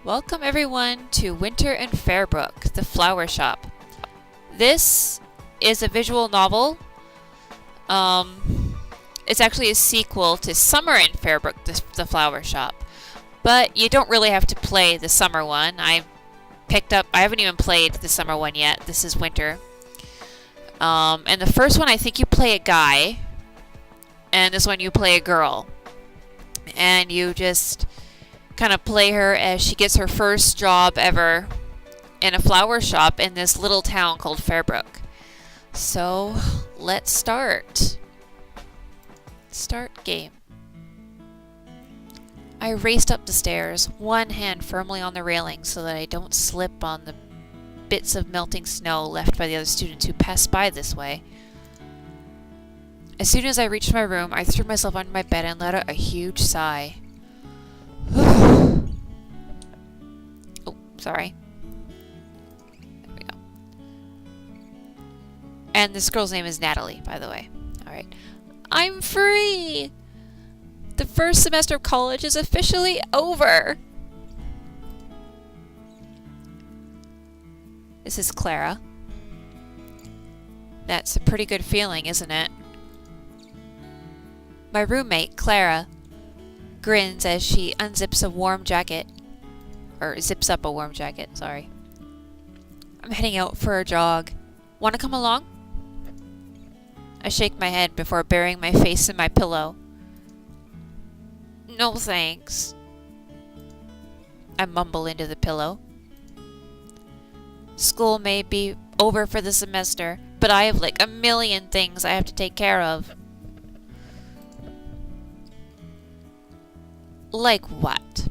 Welcome everyone to Winter in Fairbrook, the flower shop. This is a visual novel. It's actually a sequel to Summer in Fairbrook, the flower shop. But you don't really have to play the summer one. I haven't even played the summer one yet. This is winter. And the first one I think you play a guy, and this one you play a girl. And you just kind of play her as she gets her first job ever in a flower shop in this little town called Fairbrook. So let's start. Start game. I raced up the stairs, one hand firmly on the railing so that I don't slip on the bits of melting snow left by the other students who passed by this way. As soon as I reached my room, I threw myself onto my bed and let out a huge sigh. Oh, sorry. There we go. And this girl's name is Natalie, by the way. Alright. I'm free! The first semester of college is officially over! This is Clara. That's a pretty good feeling, isn't it? My roommate, Clara, grins as she unzips a warm jacket. Or zips up a warm jacket, sorry. I'm heading out for a jog. Want to come along? I shake my head before burying my face in my pillow. No thanks. I mumble into the pillow. School may be over for the semester, but I have like a million things I have to take care of. Like what?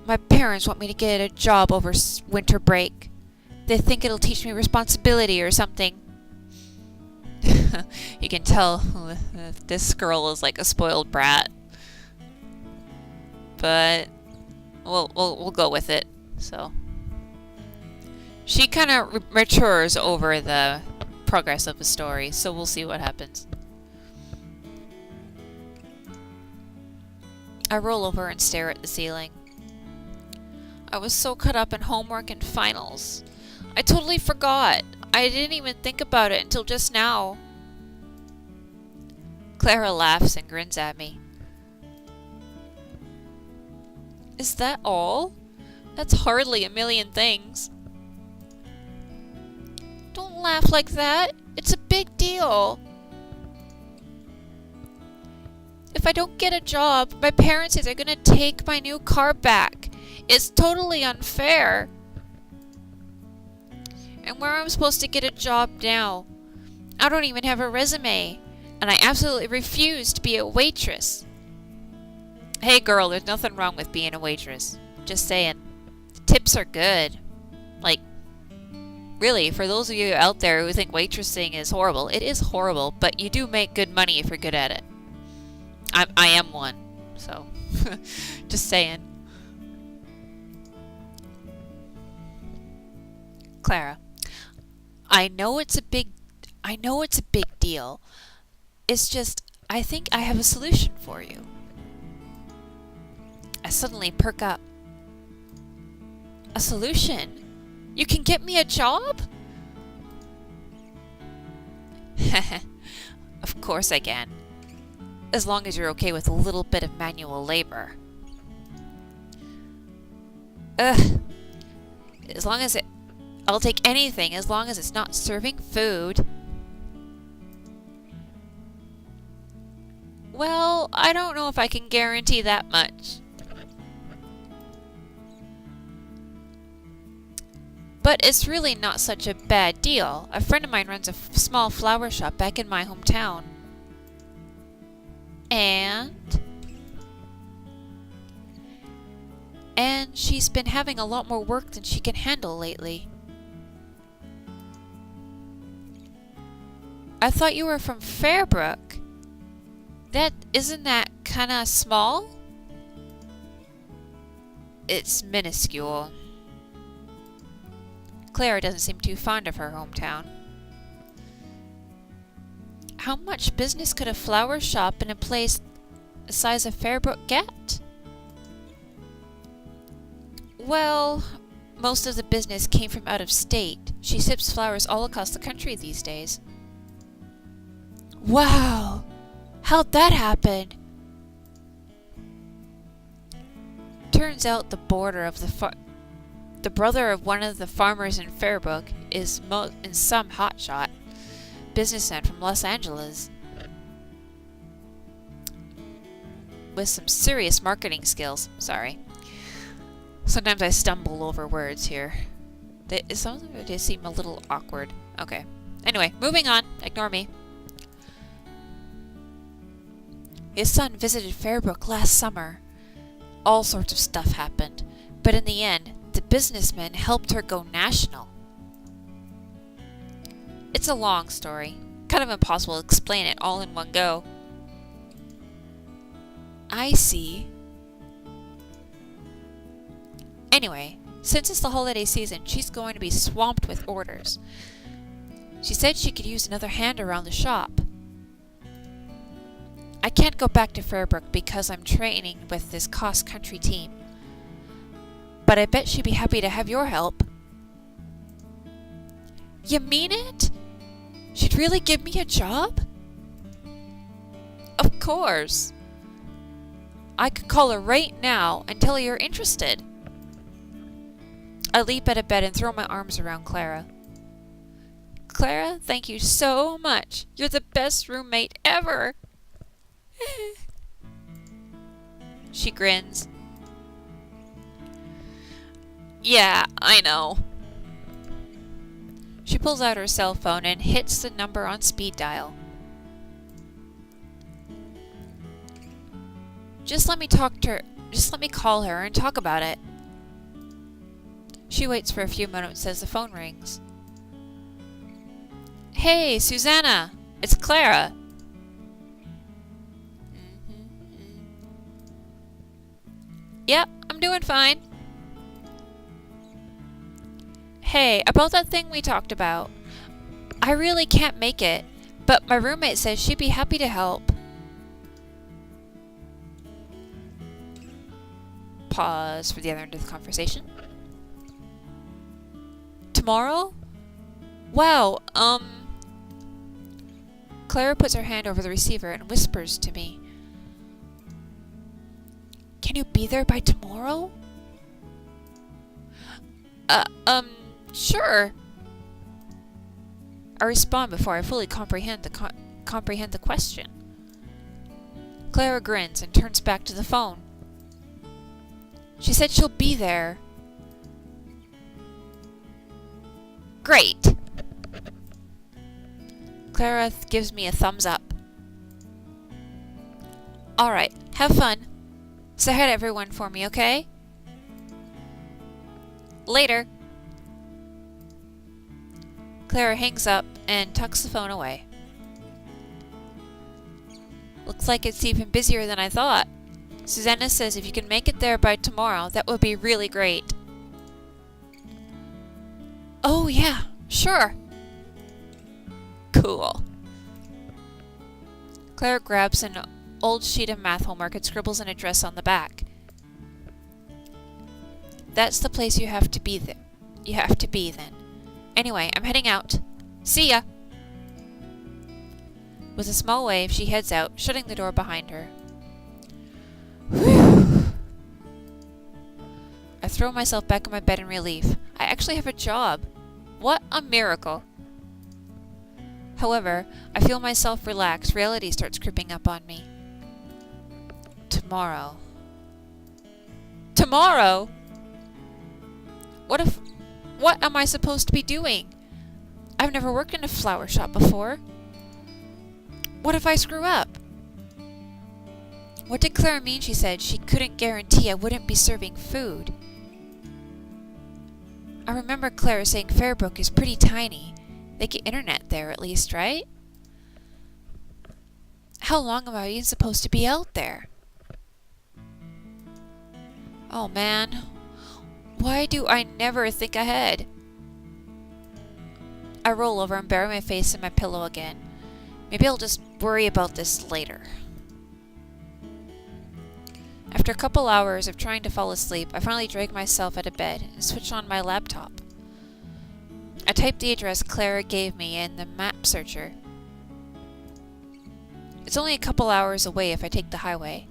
My parents want me to get a job over winter break. They think it'll teach me responsibility or something. You can tell this girl is like a spoiled brat. But we'll go with it. So she kind of matures over the progress of the story, so we'll see what happens. I roll over and stare at the ceiling. I was so caught up in homework and finals. I totally forgot. I didn't even think about it until just now. Clara laughs and grins at me. Is that all? That's hardly a million things. Don't laugh like that. It's a big deal. If I don't get a job, my parents say they're gonna take my new car back. It's totally unfair. And where am I supposed to get a job now? I don't even have a resume, and I absolutely refuse to be a waitress. Hey girl, there's nothing wrong with being a waitress. Just saying. The tips are good. Like, really, for those of you out there who think waitressing is horrible, it is horrible, but you do make good money if you're good at it. I am one, so just saying. Clara, I know it's a big deal. It's just, I think I have a solution for you. I suddenly perk up. A solution? You can get me a job? Of course I can. As long as you're okay with a little bit of manual labor. Ugh. I'll take anything as long as it's not serving food. Well, I don't know if I can guarantee that much. But it's really not such a bad deal. A friend of mine runs a small flower shop back in my hometown. And she's been having a lot more work than she can handle lately. I thought you were from Fairbrook. Isn't that kinda small? It's minuscule. Clara doesn't seem too fond of her hometown. How much business could a flower shop in a place the size of Fairbrook get? Well, most of the business came from out of state. She ships flowers all across the country these days. Wow! How'd that happen? Turns out the brother of one of the farmers in Fairbrook is in some hotshot businessman from Los Angeles with some serious marketing skills. Sorry. Sometimes I stumble over words here. Some of them just seem a little awkward. Okay. Anyway, moving on. Ignore me. His son visited Fairbrook last summer. All sorts of stuff happened, but in the end, the businessman helped her go national. It's a long story. Kind of impossible to explain it all in one go. I see. Anyway, since it's the holiday season, she's going to be swamped with orders. She said she could use another hand around the shop. I can't go back to Fairbrook because I'm training with this cross-country team. But I bet she'd be happy to have your help. You mean it? She'd really give me a job? Of course. I could call her right now and tell her you're interested. I leap out of bed and throw my arms around Clara. Clara, thank you so much. You're the best roommate ever. She grins. Yeah, I know. She pulls out her cell phone and hits the number on speed dial. Just let me call her and talk about it. She waits for a few moments as the phone rings. Hey, Susanna! It's Clara! Yep, I'm doing fine. Hey, about that thing we talked about. I really can't make it, but my roommate says she'd be happy to help. Pause for the other end of the conversation. Tomorrow? Wow, Clara puts her hand over the receiver and whispers to me. Can you be there by tomorrow? Sure. I respond before I fully comprehend the question. Clara grins and turns back to the phone. She said she'll be there. Great. Clara gives me a thumbs up. Alright, have fun. Say hi to everyone for me, okay? Later. Clara hangs up and tucks the phone away. Looks like it's even busier than I thought. Susanna says if you can make it there by tomorrow, that would be really great. Oh yeah, sure. Cool. Clara grabs an old sheet of math homework and scribbles an address on the back. That's the place you have to be then. Anyway, I'm heading out. See ya! With a small wave, she heads out, shutting the door behind her. Whew. I throw myself back in my bed in relief. I actually have a job. What a miracle! However, I feel myself relax. Reality starts creeping up on me. Tomorrow. Tomorrow? What am I supposed to be doing? I've never worked in a flower shop before. What if I screw up? What did Clara mean she said she couldn't guarantee I wouldn't be serving food? I remember Clara saying Fairbrook is pretty tiny. They get internet there at least, right? How long am I even supposed to be out there? Oh man, why do I never think ahead? I roll over and bury my face in my pillow again. Maybe I'll just worry about this later. After After a couple hours of trying to fall asleep, I finally dragged myself out of bed and switched on my laptop. I typed the address Clara gave me in the map searcher. It's only a couple hours away if I take the highway,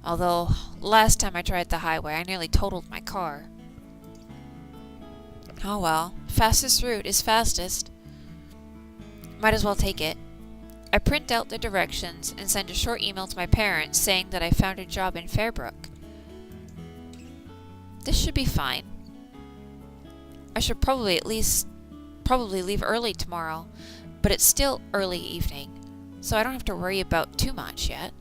although last time I tried the highway I nearly totaled my car. Oh well, fastest route is fastest. Might as well take it. I print out the directions and send a short email to my parents saying that I found a job in Fairbrook. This should be fine. I should probably leave early tomorrow, but it's still early evening, so I don't have to worry about too much yet.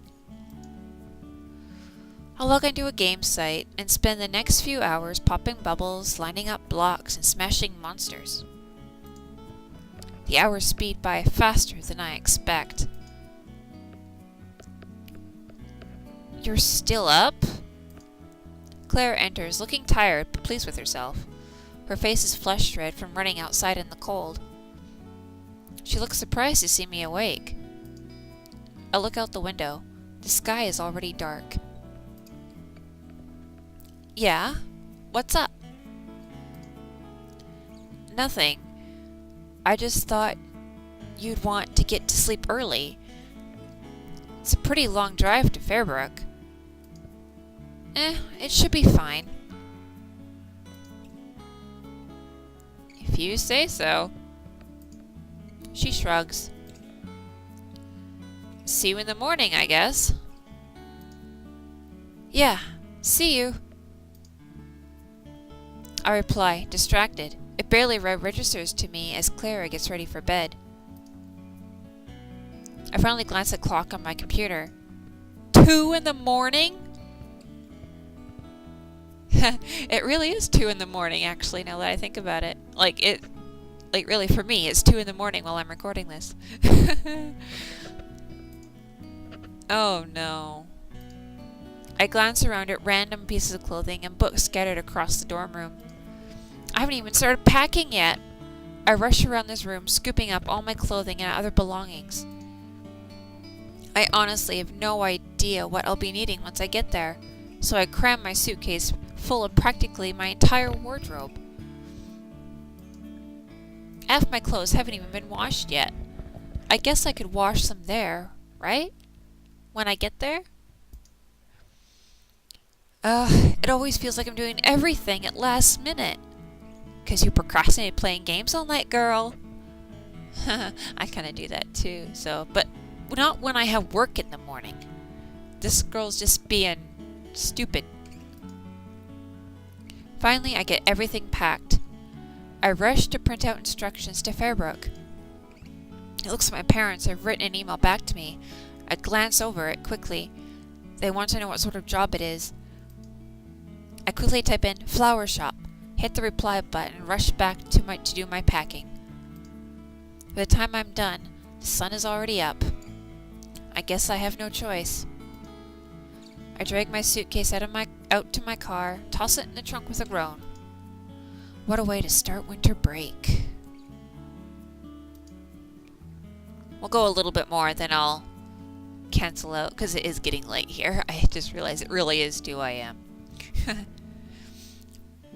I'll log into a game site and spend the next few hours popping bubbles, lining up blocks, and smashing monsters. The hours speed by faster than I expect. You're still up? Claire enters, looking tired but pleased with herself. Her face is flushed red from running outside in the cold. She looks surprised to see me awake. I look out the window. The sky is already dark. Yeah? What's up? Nothing. I just thought you'd want to get to sleep early. It's a pretty long drive to Fairbrook. It should be fine. If you say so. She shrugs. See you in the morning, I guess. Yeah, see you. I reply, distracted. It barely registers to me as Clara gets ready for bed. I finally glance at the clock on my computer. 2 in the morning? It really is 2 in the morning, actually, now that I think about it. Really, for me, it's 2 in the morning while I'm recording this. Oh, no. I glance around at random pieces of clothing and books scattered across the dorm room. I haven't even started packing yet. I rush around this room, scooping up all my clothing and other belongings. I honestly have no idea what I'll be needing once I get there, so I cram my suitcase full of practically my entire wardrobe. Half my clothes haven't even been washed yet. I guess I could wash them there, right? When I get there? It always feels like I'm doing everything at last minute. 'Cause you procrastinated playing games all night, girl. I kinda do that too, but not when I have work in the morning. This girl's just being stupid. Finally, I get everything packed. I rush to print out instructions to Fairbrook. It looks like my parents have written an email back to me. I glance over it quickly. They want to know what sort of job it is. I quickly type in flower shop, hit the reply button, and rush back to do my packing. By the time I'm done, the sun is already up. I guess I have no choice. I drag my suitcase out to my car, toss it in the trunk with a groan. What a way to start winter break. We'll go a little bit more, then I'll cancel out, because it is getting late here. I just realized it really is 2 a.m.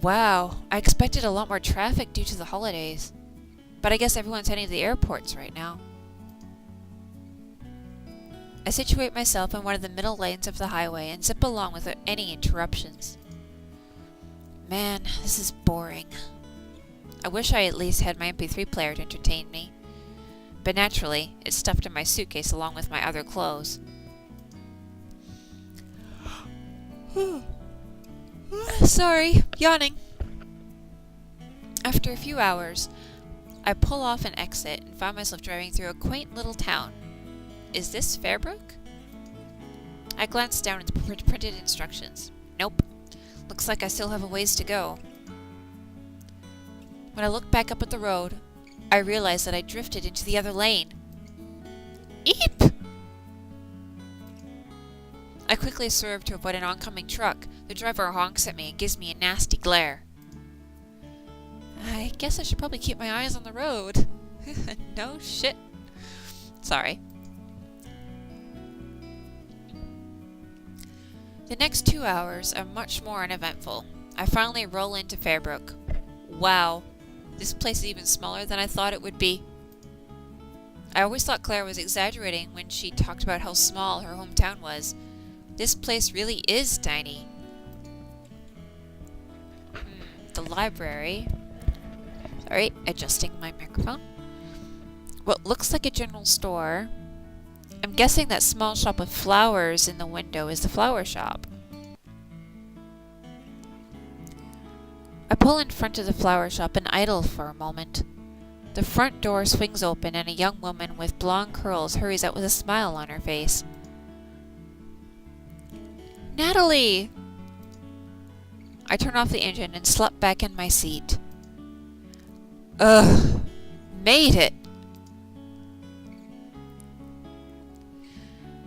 Wow, I expected a lot more traffic due to the holidays. But I guess everyone's heading to the airports right now. I situate myself in one of the middle lanes of the highway and zip along without any interruptions. Man, this is boring. I wish I at least had my MP3 player to entertain me. But naturally, it's stuffed in my suitcase along with my other clothes. Sorry, yawning. After a few hours, I pull off an exit and find myself driving through a quaint little town. Is this Fairbrook? I glance down at the printed instructions. Nope. Looks like I still have a ways to go. When I look back up at the road, I realize that I drifted into the other lane. Eep! I quickly swerve to avoid an oncoming truck. The driver honks at me and gives me a nasty glare. I guess I should probably keep my eyes on the road. No shit. Sorry. The next 2 hours are much more uneventful. I finally roll into Fairbrook. Wow, this place is even smaller than I thought it would be. I always thought Claire was exaggerating when she talked about how small her hometown was. This place really is tiny. The library. Sorry, adjusting my microphone. What looks like a general store. I'm guessing that small shop with flowers in the window is the flower shop. I pull in front of the flower shop and idle for a moment. The front door swings open and a young woman with blonde curls hurries out with a smile on her face. Natalie! I turn off the engine and slip back in my seat. Ugh! Made it!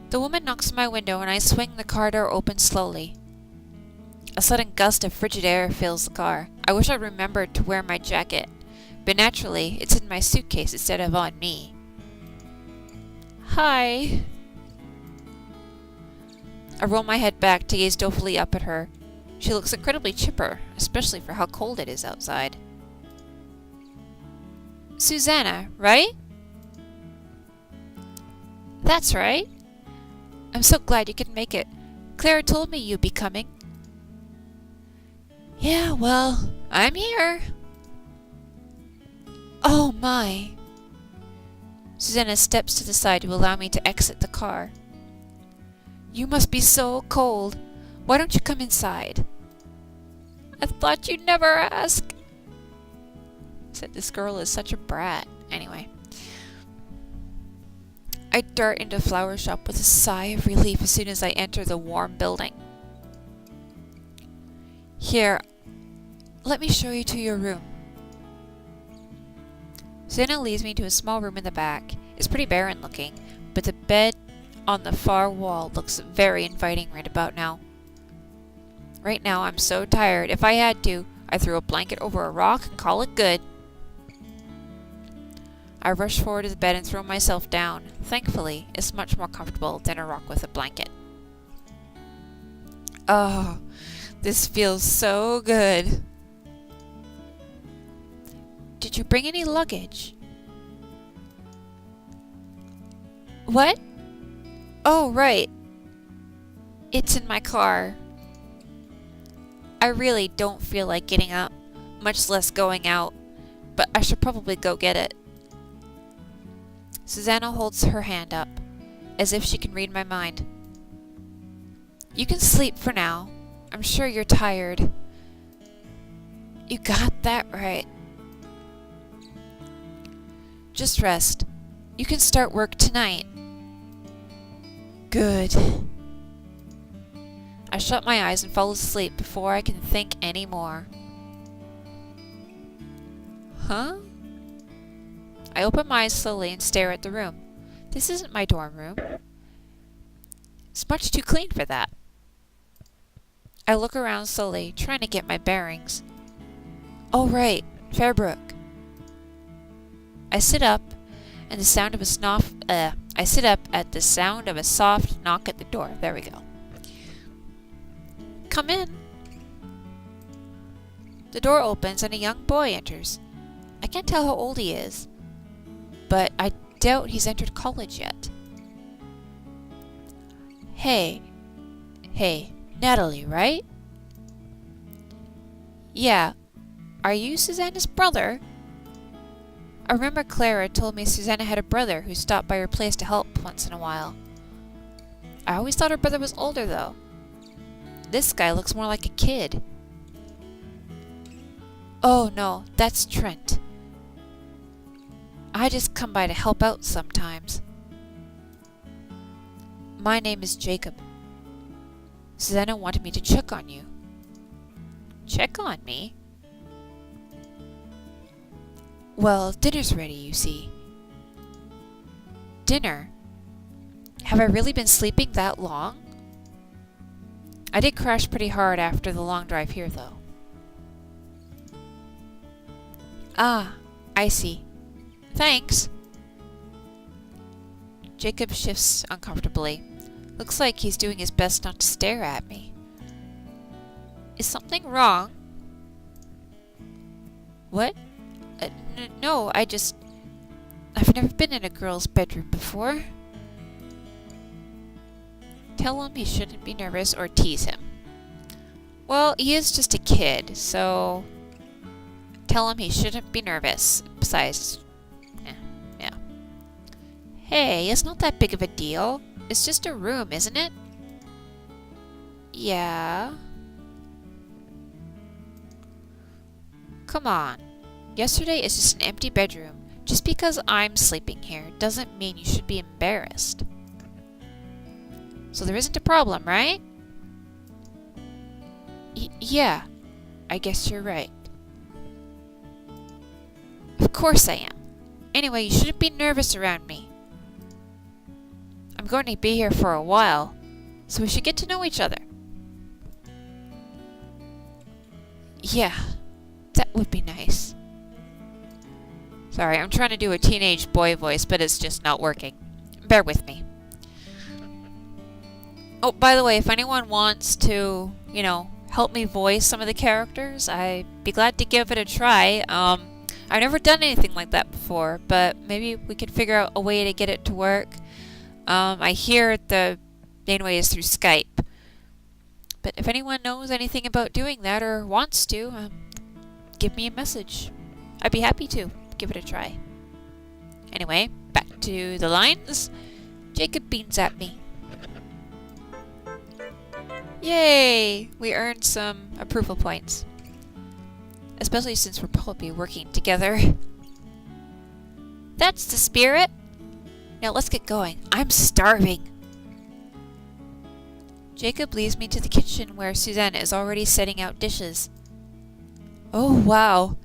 The woman knocks on my window and I swing the car door open slowly. A sudden gust of frigid air fills the car. I wish I remembered to wear my jacket, but naturally it's in my suitcase instead of on me. Hi. I roll my head back to gaze dolefully up at her. She looks incredibly chipper, especially for how cold it is outside. Susanna, right? That's right. I'm so glad you could make it. Clara told me you'd be coming. Yeah, well, I'm here. Oh my. Susanna steps to the side to allow me to exit the car. You must be so cold. Why don't you come inside? I thought you'd never ask. Said this girl is such a brat. Anyway. I dart into a flower shop with a sigh of relief as soon as I enter the warm building. Here, let me show you to your room. Susanna leads me to a small room in the back. It's pretty barren looking, but the bed on the far wall looks very inviting right about now. Right now I'm so tired, if I had to, I'd throw a blanket over a rock and call it good. I rush forward to the bed and throw myself down. Thankfully, it's much more comfortable than a rock with a blanket. Oh, this feels so good. Did you bring any luggage? What? Oh, right. It's in my car. I really don't feel like getting up, much less going out, but I should probably go get it. Susanna holds her hand up, as if she can read my mind. You can sleep for now. I'm sure you're tired. You got that right. Just rest. You can start work tonight. Good. I shut my eyes and fall asleep before I can think any more. Huh? I open my eyes slowly and stare at the room. This isn't my dorm room. It's much too clean for that. I look around slowly, trying to get my bearings. Oh right, Fairbrook. I sit up at the sound of a soft knock at the door. There we go. Come in. The door opens and a young boy enters. I can't tell how old he is, but I doubt he's entered college yet. Hey, Natalie, right? Yeah. Are you Susanna's brother? I remember Clara told me Susanna had a brother who stopped by her place to help once in a while. I always thought her brother was older, though. This guy looks more like a kid. Oh no, that's Trent. I just come by to help out sometimes. My name is Jacob. Susanna wanted me to check on you. Check on me? Well, dinner's ready, you see. Dinner? Have I really been sleeping that long? I did crash pretty hard after the long drive here, though. Ah, I see. Thanks. Jacob shifts uncomfortably. Looks like he's doing his best not to stare at me. Is something wrong? What? No, I've never been in a girl's bedroom before. Tell him he shouldn't be nervous or tease him. Well, he is just a kid, so tell him he shouldn't be nervous. Besides, yeah. Hey, it's not that big of a deal. It's just a room, isn't it? Yeah. Come on. Yesterday is just an empty bedroom. Just because I'm sleeping here doesn't mean you should be embarrassed. So there isn't a problem, right? Yeah. I guess you're right. Of course I am. Anyway, you shouldn't be nervous around me. I'm going to be here for a while, so we should get to know each other. Yeah, that would be nice. Sorry, I'm trying to do a teenage boy voice, but it's just not working. Bear with me. Oh, by the way, if anyone wants to, help me voice some of the characters, I'd be glad to give it a try. I've never done anything like that before, but maybe we could figure out a way to get it to work. I hear the main way is through Skype. But if anyone knows anything about doing that or wants to, give me a message. I'd be happy to give it a try. Anyway, back to the lines. Jacob beams at me. Yay! We earned some approval points. Especially since we're probably working together. That's the spirit! Now let's get going. I'm starving. Jacob leads me to the kitchen where Susanna is already setting out dishes. Oh wow!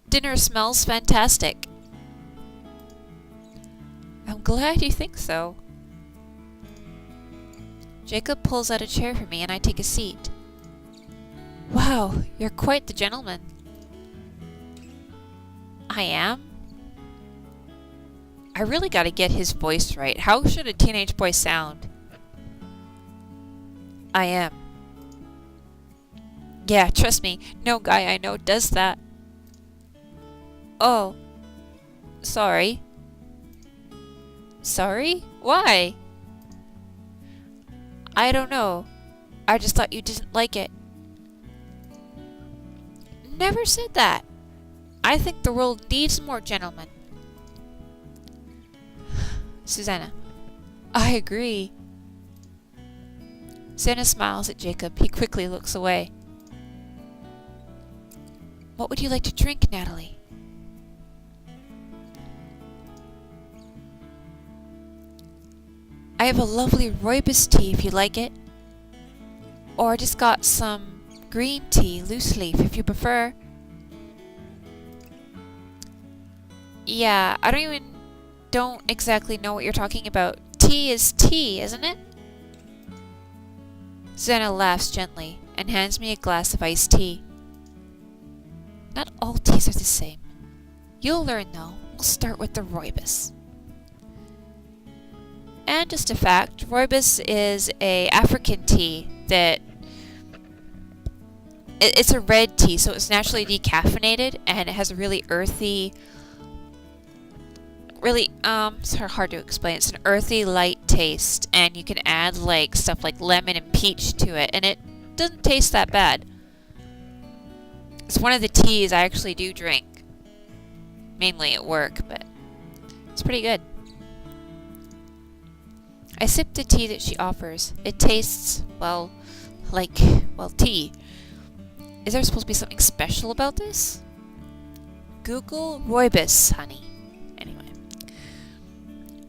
Dinner smells fantastic. I'm glad you think so. Jacob pulls out a chair for me and I take a seat. Wow, you're quite the gentleman. I am? I really gotta get his voice right. How should a teenage boy sound? I am. Yeah, trust me, no guy I know does that. Oh. Sorry. Sorry? Why? I don't know. I just thought you didn't like it. Never said that. I think the world needs more gentlemen. Susanna. I agree. Susanna smiles at Jacob. He quickly looks away. What would you like to drink, Natalie? I have a lovely rooibos tea if you like it. Or I just got some green tea, loose leaf, if you prefer. Yeah, I don't exactly know what you're talking about. Tea is tea, isn't it? Susanna laughs gently and hands me a glass of iced tea. Not all teas are the same. You'll learn though. We'll start with the rooibos. And just a fact, rooibos is a African tea that it's a red tea, so it's naturally decaffeinated and it has a really earthy, it's hard to explain. It's an earthy, light taste, and you can add stuff like lemon and peach to it, and it doesn't taste that bad. It's one of the teas I actually do drink, mainly at work, but it's pretty good. I sip the tea that she offers. It tastes, tea. Is there supposed to be something special about this? Google rooibos, honey. Anyway.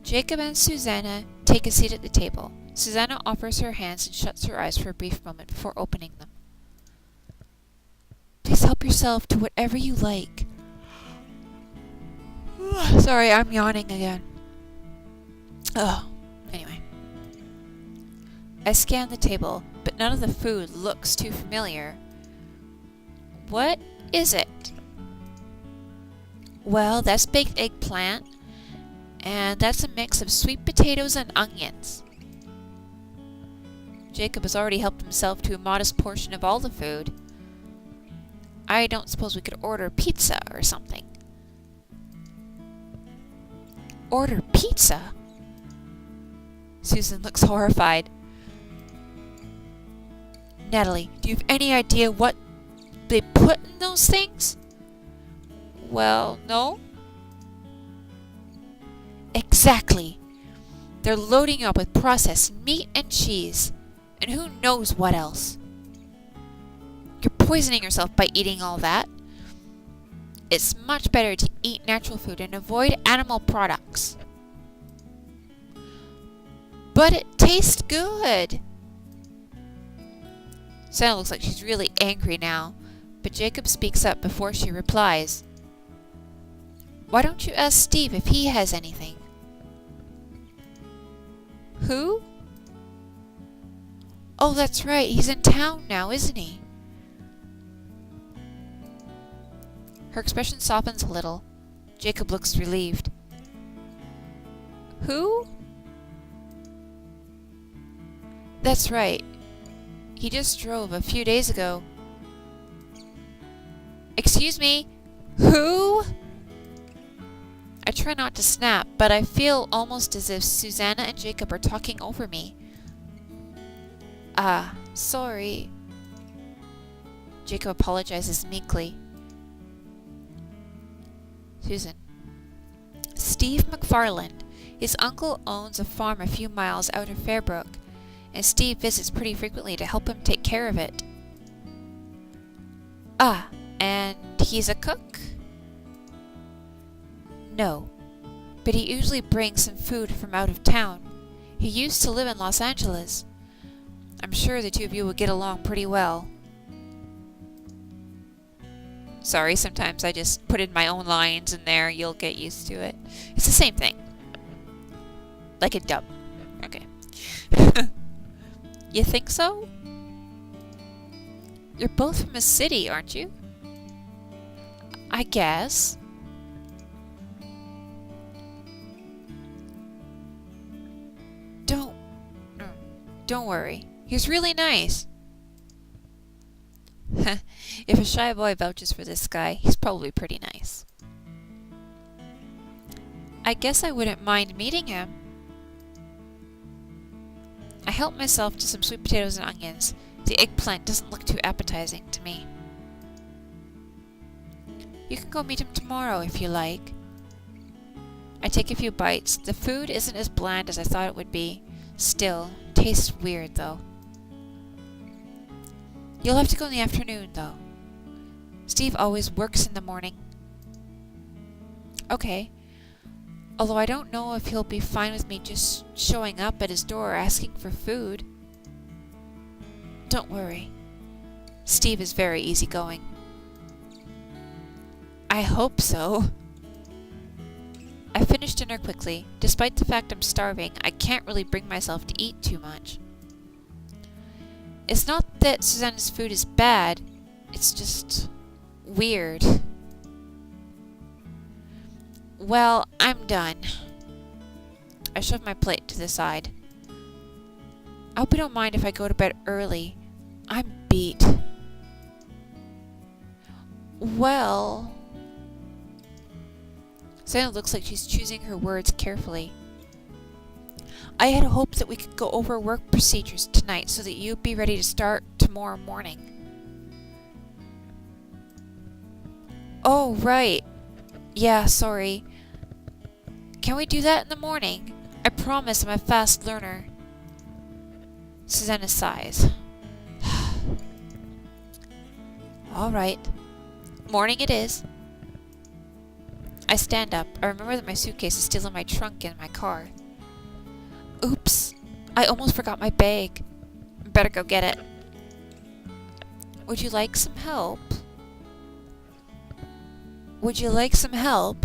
Jacob and Susanna take a seat at the table. Susanna offers her hands and shuts her eyes for a brief moment before opening them. Please help yourself to whatever you like. Sorry, I'm yawning again. Anyway. I scan the table, but none of the food looks too familiar. What is it? Well, that's baked eggplant, and that's a mix of sweet potatoes and onions. Jacob has already helped himself to a modest portion of all the food. I don't suppose we could order pizza or something. Order pizza? Susan looks horrified. Natalie, do you have any idea what they put in those things? Well, no. Exactly. They're loading you up with processed meat and cheese, and who knows what else. You're poisoning yourself by eating all that. It's much better to eat natural food and avoid animal products. But it tastes good. Santa looks like she's really angry now, but Jacob speaks up before she replies. Why don't you ask Steve if he has anything? Who? Oh, that's right. He's in town now, isn't he? Her expression softens a little. Jacob looks relieved. Who? That's right. He just drove a few days ago. Excuse me? Who? I try not to snap, but I feel almost as if Susanna and Jacob are talking over me. Ah, sorry. Jacob apologizes meekly. Susan. Steve McFarland. His uncle owns a farm a few miles out of Fairbrook, and Steve visits pretty frequently to help him take care of it. Ah, and he's a cook? No, but he usually brings some food from out of town. He used to live in Los Angeles. I'm sure the two of you will get along pretty well. Sorry, sometimes I just put in my own lines in there. You'll get used to it. It's the same thing. Like a dub. Okay. You think so? You're both from a city, aren't you? I guess. Don't worry. He's really nice. If a shy boy vouches for this guy, he's probably pretty nice. I guess I wouldn't mind meeting him. I helped myself to some sweet potatoes and onions. The eggplant doesn't look too appetizing to me. You can go meet him tomorrow if you like. I take a few bites. The food isn't as bland as I thought it would be. Still, tastes weird though. You'll have to go in the afternoon though. Steve always works in the morning. Okay. Although I don't know if he'll be fine with me just showing up at his door asking for food. Don't worry. Steve is very easygoing. I hope so. I finish dinner quickly. Despite the fact I'm starving, I can't really bring myself to eat too much. It's not that Susanna's food is bad, it's just weird. Well, I'm done. I shove my plate to the side. I hope you don't mind if I go to bed early. I'm beat. Well... Susanna looks like she's choosing her words carefully. I had hoped that we could go over work procedures tonight so that you'd be ready to start tomorrow morning. Oh, right. Yeah, sorry. Can we do that in the morning? I promise I'm a fast learner. Susanna sighs. All right. Morning it is. I stand up. I remember that my suitcase is still in my trunk in my car. Oops. I almost forgot my bag. Better go get it. Would you like some help? Would you like some help?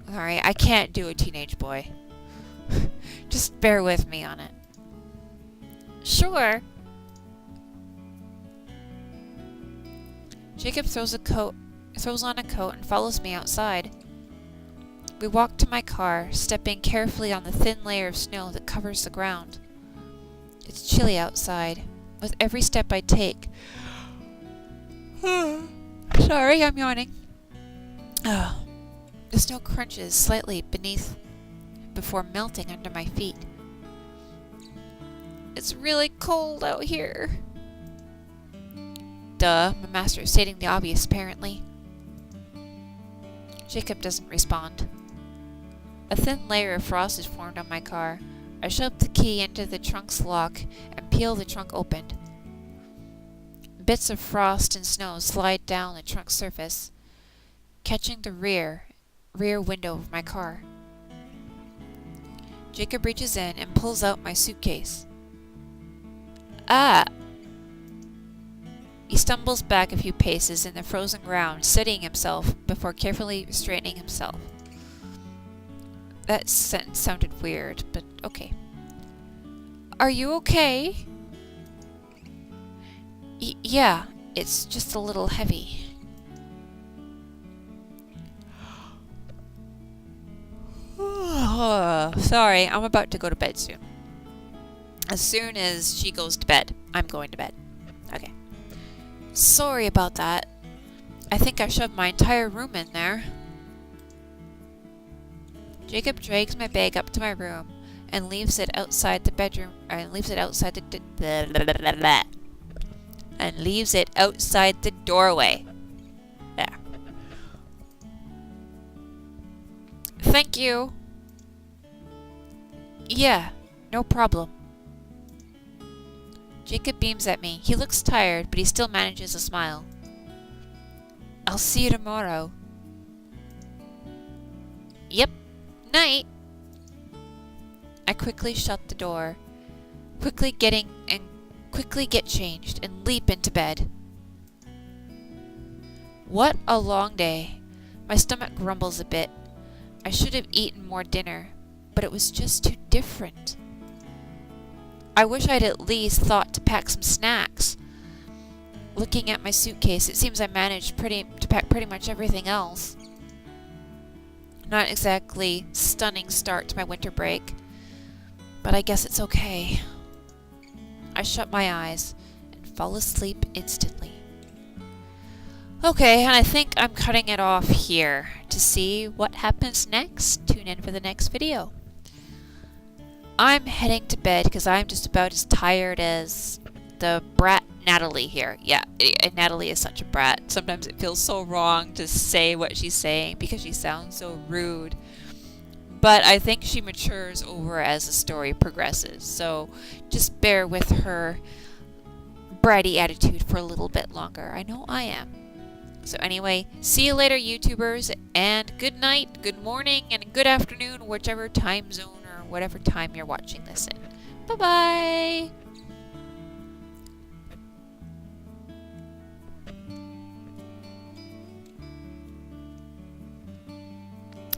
Sorry, I can't do a teenage boy. Just bear with me on it. Sure. Jacob throws on a coat and follows me outside. We walk to my car, stepping carefully on the thin layer of snow that covers the ground. It's chilly outside. With every step I take, Sorry, I'm yawning. Oh, the snow crunches slightly beneath before melting under my feet. It's really cold out here. Duh, my master is stating the obvious, apparently. Jacob doesn't respond. A thin layer of frost is formed on my car. I shove the key into the trunk's lock and peel the trunk open. Bits of frost and snow slide down the trunk's surface, catching the rear window of my car. Jacob reaches in and pulls out my suitcase. Ah! He stumbles back a few paces in the frozen ground, steadying himself before carefully straightening himself. That sentence sounded weird, but okay. Are you okay? Yeah, it's just a little heavy. Sorry, I'm about to go to bed soon. As soon as she goes to bed, I'm going to bed. Okay. Sorry about that. I think I shoved my entire room in there. Jacob drags my bag up to my room and leaves it outside the bedroom. And leaves it outside the doorway. There. Thank you. Yeah, no problem. Jacob beams at me. He looks tired, but he still manages a smile. I'll see you tomorrow. Yep. Night. I quickly shut the door, quickly get changed and leap into bed. What a long day. My stomach grumbles a bit. I should have eaten more dinner, but it was just too different. I wish I'd at least thought to pack some snacks. Looking at my suitcase, it seems I managed to pack pretty much everything else. Not exactly stunning start to my winter break, but I guess it's okay. I shut my eyes and fall asleep instantly. Okay, and I think I'm cutting it off here. To see what happens next, tune in for the next video. I'm heading to bed because I'm just about as tired as the brat Natalie here. Yeah, Natalie is such a brat. Sometimes it feels so wrong to say what she's saying because she sounds so rude. But I think she matures over as the story progresses. So just bear with her bratty attitude for a little bit longer. I know I am. So anyway, see you later, YouTubers, and good night, good morning, and good afternoon, whichever time zone or whatever time you're watching this in. Bye-bye!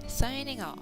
Signing off.